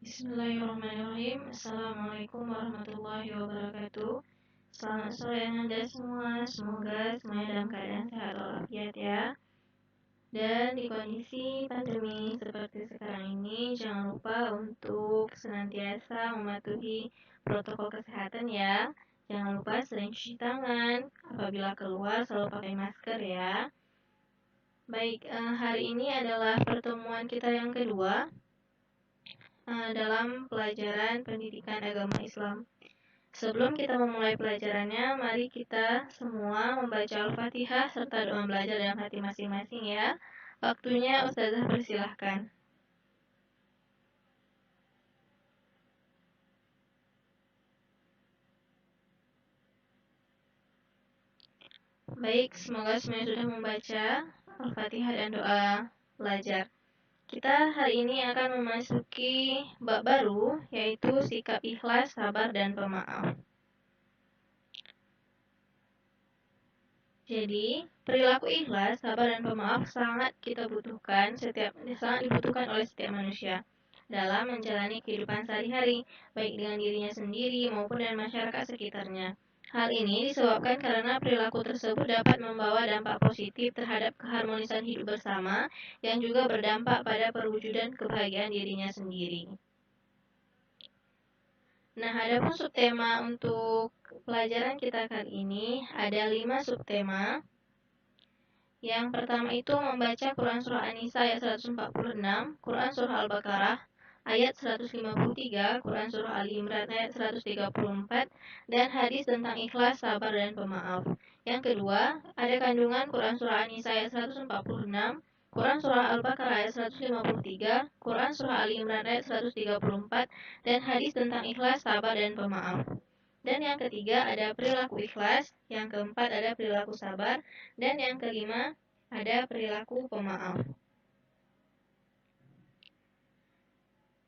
Bismillahirrahmanirrahim. Assalamualaikum warahmatullahi wabarakatuh. Selamat sore Anda semua. Semoga semuanya dalam keadaan sehat walafiat ya. Dan di kondisi pandemi seperti sekarang ini, jangan lupa untuk senantiasa mematuhi protokol kesehatan ya. Jangan lupa sering cuci tangan. Apabila keluar selalu pakai masker ya. Baik, hari ini adalah pertemuan kita yang kedua dalam pelajaran pendidikan agama Islam. Sebelum kita memulai pelajarannya, mari kita semua membaca Al-Fatihah serta doa belajar dalam hati masing-masing ya. Waktunya Ustazah persilahkan. Baik, semoga semuanya sudah membaca Al-Fatihah dan doa belajar. Kita hari ini akan memasuki bab baru, yaitu sikap ikhlas, sabar, dan pemaaf. Jadi, perilaku ikhlas, sabar, dan pemaaf sangat dibutuhkan oleh setiap manusia dalam menjalani kehidupan sehari-hari, baik dengan dirinya sendiri maupun dengan masyarakat sekitarnya. Hal ini disebabkan karena perilaku tersebut dapat membawa dampak positif terhadap keharmonisan hidup bersama yang juga berdampak pada perwujudan kebahagiaan dirinya sendiri. Nah, adapun subtema untuk pelajaran kita kali ini ada 5 subtema. Yang pertama itu membaca Quran Surah An-Nisa ayat 146, Quran Surah Al-Baqarah ayat 153, Quran Surah Ali Imran ayat 134, dan hadis tentang ikhlas, sabar, dan pemaaf. Yang kedua, ada kandungan Quran Surah An-Nisa ayat 146, Quran Surah Al-Baqarah ayat 153, Quran Surah Ali Imran ayat 134, dan hadis tentang ikhlas, sabar, dan pemaaf. Dan yang ketiga ada perilaku ikhlas, yang keempat ada perilaku sabar, dan yang kelima ada perilaku pemaaf.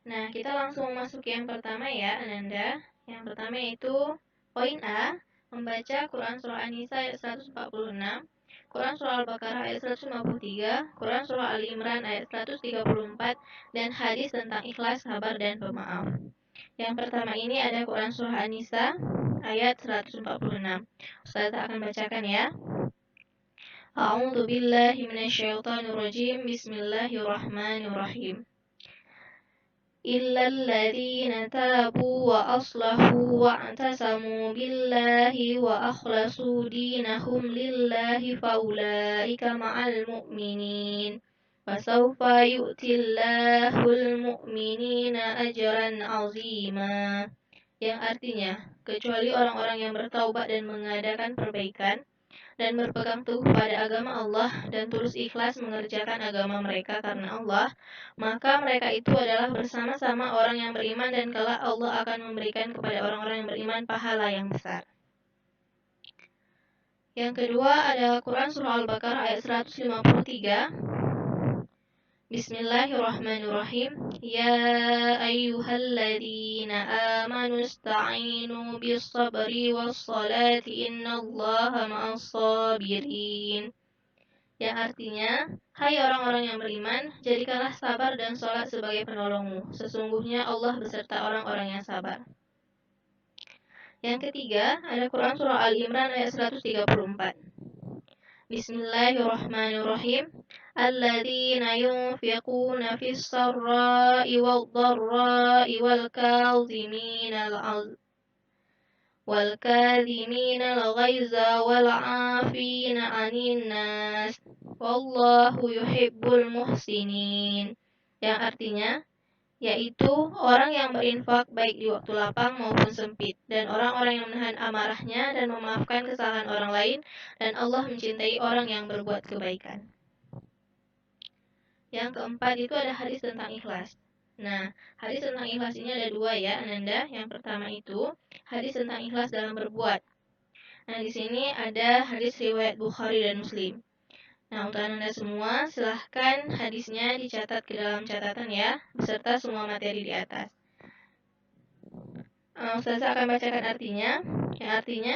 Nah, kita langsung masuk yang pertama ya, Ananda. Yang pertama yaitu poin A, membaca Quran Surah An-Nisa ayat 146, Quran Surah Al-Baqarah ayat 153, Quran Surah Ali Imran ayat 134, dan hadis tentang ikhlas, sabar, dan pemaaf. Yang pertama ini ada Quran Surah An-Nisa ayat 146. Ustazah akan bacakan ya. A'udzu billahi minasyaitonir rajim. Bismillahirrahmanirrahim. Illal ladzina tabu wa aslahu wa'tasamu billahi wa akhlasu dinahum lillahi faulaika ma'al mu'minin. Fasawfa yu'tillahul mu'minina ajran 'azima. Yang artinya, kecuali orang-orang yang bertaubat dan mengadakan perbaikan dan berpegang teguh pada agama Allah dan tulus ikhlas mengerjakan agama mereka karena Allah, maka mereka itu adalah bersama-sama orang yang beriman dan kelak Allah akan memberikan kepada orang-orang yang beriman pahala yang besar. Yang kedua ada Quran Surah Al-Baqarah ayat 153. Bismillahirrahmanirrahim. Ya ayyuhalladzina amanu ista'inu bis-sabri was-salati innallaha ma'as-sabirin. Yang artinya, hai orang-orang yang beriman, jadikanlah sabar dan sholat sebagai penolongmu. Sesungguhnya Allah beserta orang-orang yang sabar. Yang ketiga, ada Quran Surah Ali Imran ayat 134. Bismillahirrahmanirrahim. Alladzina yunfiquna fis sarra'i wad-dharra'i والكاظمين الغيظ والعافين عن الناس wallahu yuhibbul muhsinin. Yang artinya yaitu orang yang berinfak baik di waktu lapang maupun sempit, dan orang-orang yang menahan amarahnya dan memaafkan kesalahan orang lain, dan Allah mencintai orang yang berbuat kebaikan. Yang keempat itu ada hadis tentang ikhlas. Nah, hadis tentang ikhlas ini ada dua ya, Ananda. Yang pertama itu hadis tentang ikhlas dalam berbuat. Nah, di sini ada hadis riwayat Bukhari dan Muslim. Nah, untuk Ananda semua, silahkan hadisnya dicatat ke dalam catatan ya, beserta semua materi di atas. Ustazah akan bacakan artinya. Yang artinya,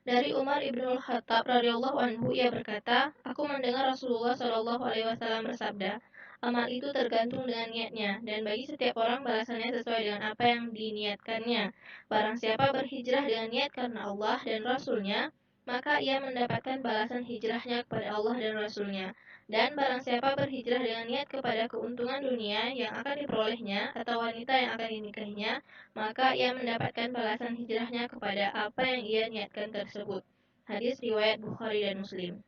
dari Umar ibnul Khattab radhiyallahu anhu, ia berkata, aku mendengar Rasulullah Shallallahu alaihi wasallam bersabda, Amal itu tergantung dengan niatnya, dan bagi setiap orang balasannya sesuai dengan apa yang diniatkannya. Barang siapa berhijrah dengan niat karena Allah dan Rasul-Nya, maka ia mendapatkan balasan hijrahnya kepada Allah dan Rasul-Nya. Dan barang siapa berhijrah dengan niat kepada keuntungan dunia yang akan diperolehnya atau wanita yang akan dinikahinya, maka ia mendapatkan balasan hijrahnya kepada apa yang ia niatkan tersebut. Hadis riwayat Bukhari dan Muslim.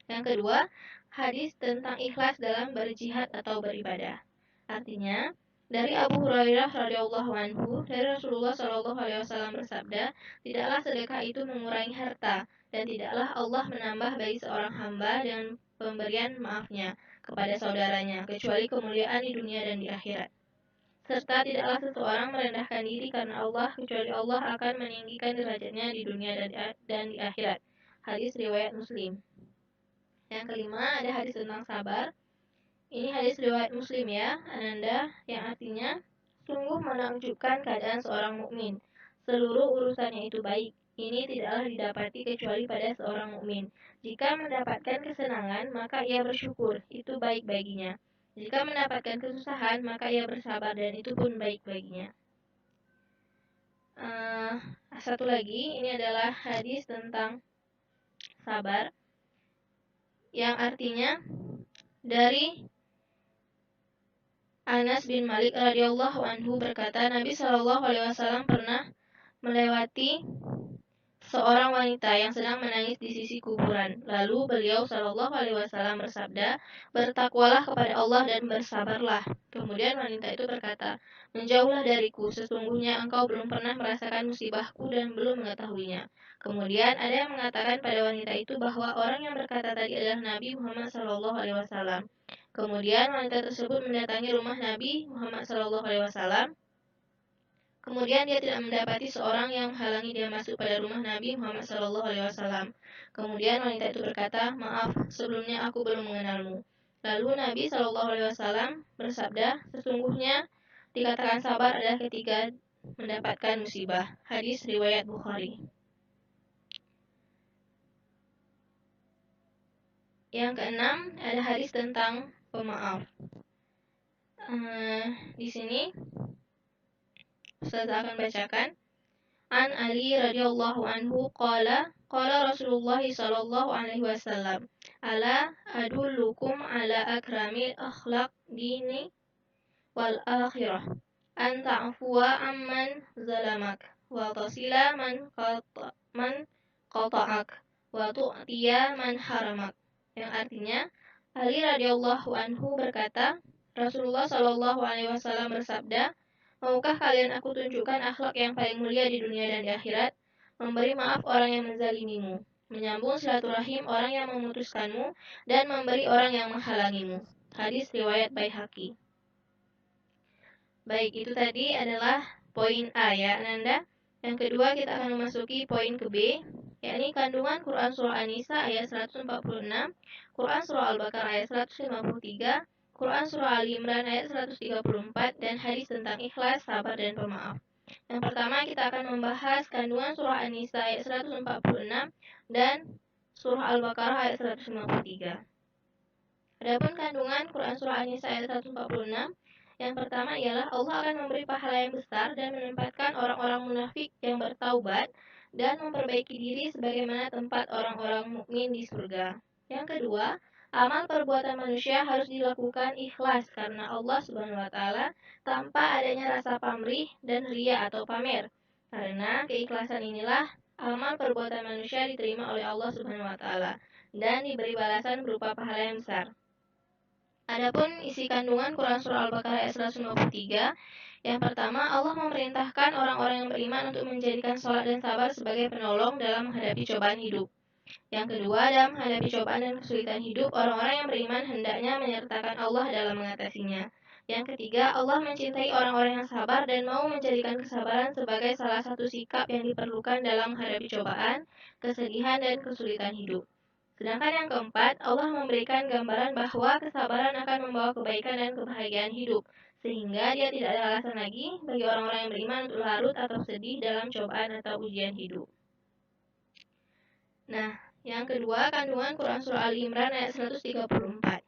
Yang kedua, hadis tentang ikhlas dalam berjihad atau beribadah. Artinya, dari Abu Hurairah radhiyallahu anhu, dari Rasulullah shallallahu alaihi wasallam bersabda, tidaklah sedekah itu mengurangi harta, dan tidaklah Allah menambah bagi seorang hamba dengan pemberian maafnya kepada saudaranya, kecuali kemuliaan di dunia dan di akhirat. Serta tidaklah seseorang merendahkan diri karena Allah, kecuali Allah akan meninggikan derajatnya di dunia dan di akhirat. Hadis riwayat Muslim. Yang kelima, ada hadis tentang sabar. Ini hadis riwayat Muslim ya, Ananda, yang artinya sungguh menakjubkan keadaan seorang mukmin. Seluruh urusannya itu baik. Ini tidaklah didapati kecuali pada seorang mukmin. Jika mendapatkan kesenangan, maka ia bersyukur, itu baik baginya. Jika mendapatkan kesusahan, maka ia bersabar dan itu pun baik baginya. Satu lagi, ini adalah hadis tentang sabar, yang artinya dari Anas bin Malik radhiyallahu anhu berkata, Nabi Shallallahu alaihi wasallam pernah melewati seorang wanita yang sedang menangis di sisi kuburan. Lalu beliau Shallallahu alaihi wasallam bersabda, "Bertakwalah kepada Allah dan bersabarlah." Kemudian wanita itu berkata, "Menjauhlah dariku, sesungguhnya engkau belum pernah merasakan musibahku dan belum mengetahuinya." Kemudian ada yang mengatakan pada wanita itu bahwa orang yang berkata tadi adalah Nabi Muhammad Shallallahu alaihi wasallam. Kemudian wanita tersebut mendatangi rumah Nabi Muhammad Shallallahu alaihi wasallam. Kemudian dia tidak mendapati seorang yang menghalangi dia masuk pada rumah Nabi Muhammad Shallallahu alaihi wasallam. Kemudian wanita itu berkata, "Maaf, sebelumnya aku belum mengenalmu." Lalu Nabi Shallallahu alaihi wasallam bersabda, "Sesungguhnya dikatakan sabar adalah ketika mendapatkan musibah." Hadis riwayat Bukhari. Yang keenam, ada hadis tentang pemaaf. Di sini Ustaz akan bacakan. An Ali radhiyallahu anhu qala Rasulullah sallallahu alaihi wasallam, ala adullukum ala akramil akhlaq dini wal akhirah, an ta'fuwa amman zalamak wa tasila man qata'ak wa tu'tiya man haramak. Yang artinya, Ali radhiyallahu anhu berkata, Rasulullah shallallahu alaihi wasallam bersabda, "Maukah kalian aku tunjukkan akhlak yang paling mulia di dunia dan di akhirat? Memberi maaf orang yang menzalimimu, menyambung silaturahim orang yang memutuskanmu, dan memberi orang yang menghalangimu." Hadis riwayat Baihaqi. Baik, itu tadi adalah poin A ya, Ananda. Yang kedua kita akan memasuki poin ke B, yakni kandungan Quran Surah An-Nisa ayat 146, Quran Surah Al-Baqarah ayat 153, Quran Surah Ali Imran ayat 134, dan hadis tentang ikhlas, sabar, dan pemaaf. Yang pertama kita akan membahas kandungan Surah An-Nisa ayat 146 dan Surah Al-Baqarah ayat 153. Adapun kandungan Quran Surah An-Nisa ayat 146, yang pertama ialah Allah akan memberi pahala yang besar dan menempatkan orang-orang munafik yang bertaubat dan memperbaiki diri sebagaimana tempat orang-orang mukmin di surga. Yang kedua, amal perbuatan manusia harus dilakukan ikhlas karena Allah Subhanahu wa taala tanpa adanya rasa pamrih dan riya atau pamer. Karena keikhlasan inilah amal perbuatan manusia diterima oleh Allah Subhanahu wa taala dan diberi balasan berupa pahala yang besar. Adapun isi kandungan Quran Surah Al-Baqarah ayat 153, yang pertama, Allah memerintahkan orang-orang yang beriman untuk menjadikan sholat dan sabar sebagai penolong dalam menghadapi cobaan hidup. Yang kedua, dalam menghadapi cobaan dan kesulitan hidup, orang-orang yang beriman hendaknya menyertakan Allah dalam mengatasinya. Yang ketiga, Allah mencintai orang-orang yang sabar dan mau menjadikan kesabaran sebagai salah satu sikap yang diperlukan dalam menghadapi cobaan, kesedihan, dan kesulitan hidup. Sedangkan yang keempat, Allah memberikan gambaran bahwa kesabaran akan membawa kebaikan dan kebahagiaan hidup, sehingga dia tidak ada alasan lagi bagi orang-orang yang beriman untuk larut atau sedih dalam cobaan atau ujian hidup. Nah, yang kedua, kandungan Quran Surah Ali Imran ayat 134.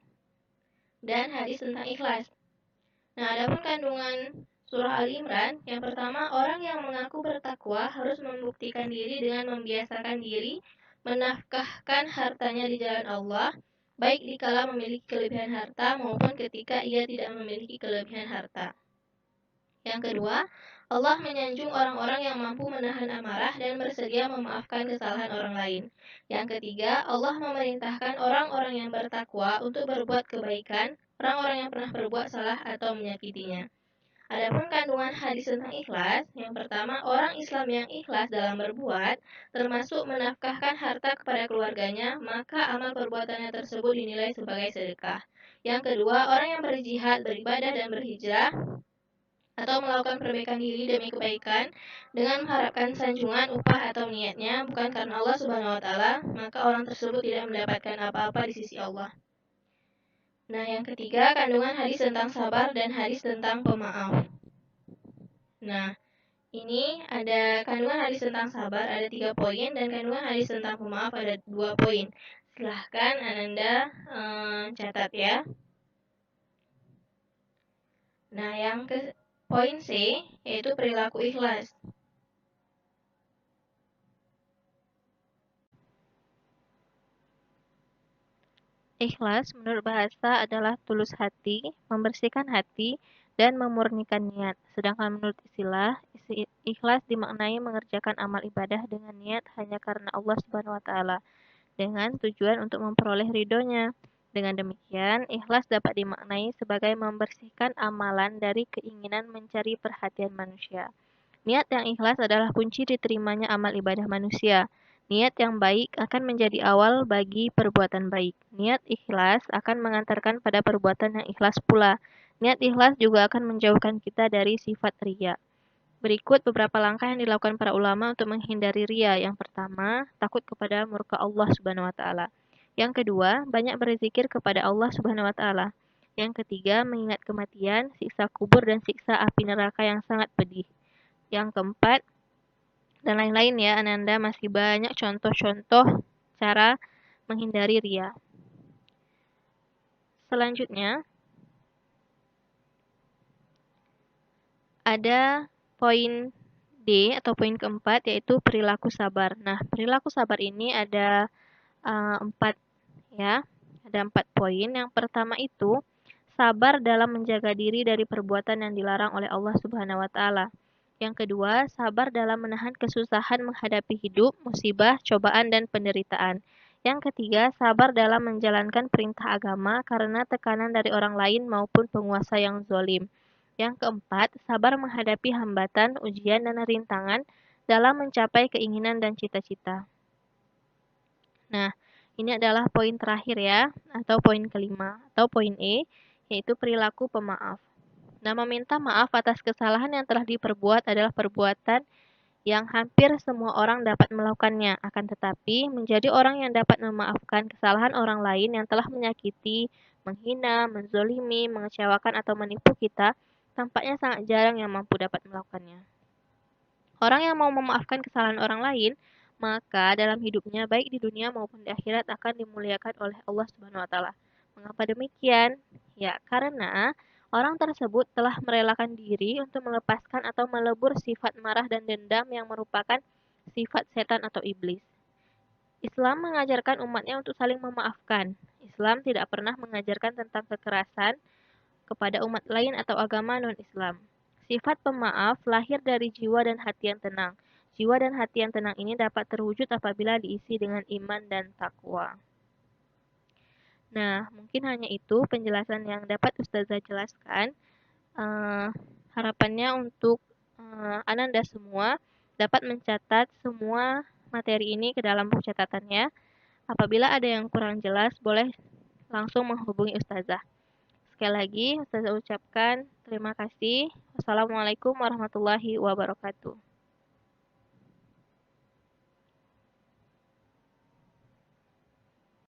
dan hadis tentang ikhlas. Nah, adapun kandungan surah Ali Imran, yang pertama, orang yang mengaku bertakwa harus membuktikan diri dengan membiasakan diri menafkahkan hartanya di jalan Allah, baik dikala memiliki kelebihan harta maupun ketika ia tidak memiliki kelebihan harta. Yang kedua, Allah menyanjung orang-orang yang mampu menahan amarah dan bersedia memaafkan kesalahan orang lain. Yang ketiga, Allah memerintahkan orang-orang yang bertakwa untuk berbuat kebaikan, orang-orang yang pernah berbuat salah atau menyakitinya. Adapun kandungan hadis tentang ikhlas, yang pertama, orang Islam yang ikhlas dalam berbuat, termasuk menafkahkan harta kepada keluarganya, maka amal perbuatannya tersebut dinilai sebagai sedekah. Yang kedua, orang yang berjihad, beribadah, dan berhijrah, atau melakukan perbaikan diri demi kebaikan dengan mengharapkan sanjungan, upah, atau niatnya bukan karena Allah Subhanahu wa Ta'ala, maka orang tersebut tidak mendapatkan apa-apa di sisi Allah. Nah, yang ketiga, kandungan hadis tentang sabar dan hadis tentang pemaaf. Nah, ini ada kandungan hadis tentang sabar ada 3 poin dan kandungan hadis tentang pemaaf ada 2 poin. Silahkan Ananda catat ya. Nah, yang ke poin C yaitu perilaku ikhlas. Ikhlas menurut bahasa adalah tulus hati, membersihkan hati, dan memurnikan niat. Sedangkan menurut istilah, ikhlas dimaknai mengerjakan amal ibadah dengan niat hanya karena Allah Subhanahu wa Ta'ala, dengan tujuan untuk memperoleh ridhonya. Dengan demikian, ikhlas dapat dimaknai sebagai membersihkan amalan dari keinginan mencari perhatian manusia. Niat yang ikhlas adalah kunci diterimanya amal ibadah manusia. Niat yang baik akan menjadi awal bagi perbuatan baik. Niat ikhlas akan mengantarkan pada perbuatan yang ikhlas pula. Niat ikhlas juga akan menjauhkan kita dari sifat riya. Berikut beberapa langkah yang dilakukan para ulama untuk menghindari riya. Yang pertama, takut kepada murka Allah Subhanahu wa Ta'ala. Yang kedua, banyak berzikir kepada Allah Subhanahu wa Ta'ala. Yang ketiga, mengingat kematian, siksa kubur, dan siksa api neraka yang sangat pedih. Yang keempat, dan lain-lain ya, Ananda masih banyak contoh-contoh cara menghindari riya. Selanjutnya, ada poin D atau poin keempat yaitu perilaku sabar. Nah, perilaku sabar ini ada 4 ya, ada 4 poin. Yang pertama itu sabar dalam menjaga diri dari perbuatan yang dilarang oleh Allah Subhanahu wa Ta'ala. Yang kedua, sabar dalam menahan kesusahan menghadapi hidup, musibah, cobaan, dan penderitaan. Yang ketiga, sabar dalam menjalankan perintah agama karena tekanan dari orang lain maupun penguasa yang zalim. Yang keempat, sabar menghadapi hambatan, ujian, dan rintangan dalam mencapai keinginan dan cita-cita. Nah, ini adalah poin terakhir ya, atau poin kelima, atau poin E, yaitu perilaku pemaaf. Nah, meminta maaf atas kesalahan yang telah diperbuat adalah perbuatan yang hampir semua orang dapat melakukannya. Akan tetapi, menjadi orang yang dapat memaafkan kesalahan orang lain yang telah menyakiti, menghina, menzolimi, mengecewakan, atau menipu kita, tampaknya sangat jarang yang mampu dapat melakukannya. Orang yang mau memaafkan kesalahan orang lain, maka dalam hidupnya baik di dunia maupun di akhirat akan dimuliakan oleh Allah Subhanahu wa Ta'ala. Mengapa demikian? Ya, karena orang tersebut telah merelakan diri untuk melepaskan atau melebur sifat marah dan dendam yang merupakan sifat setan atau iblis. Islam mengajarkan umatnya untuk saling memaafkan. Islam tidak pernah mengajarkan tentang kekerasan kepada umat lain atau agama non-Islam. Sifat pemaaf lahir dari jiwa dan hati yang tenang. Jiwa dan hati yang tenang ini dapat terwujud apabila diisi dengan iman dan takwa. Nah, mungkin hanya itu penjelasan yang dapat Ustazah jelaskan. Harapannya untuk Ananda semua dapat mencatat semua materi ini ke dalam buku catatannya. Apabila ada yang kurang jelas, boleh langsung menghubungi Ustazah. Sekali lagi, Ustazah ucapkan terima kasih. Wassalamualaikum warahmatullahi wabarakatuh.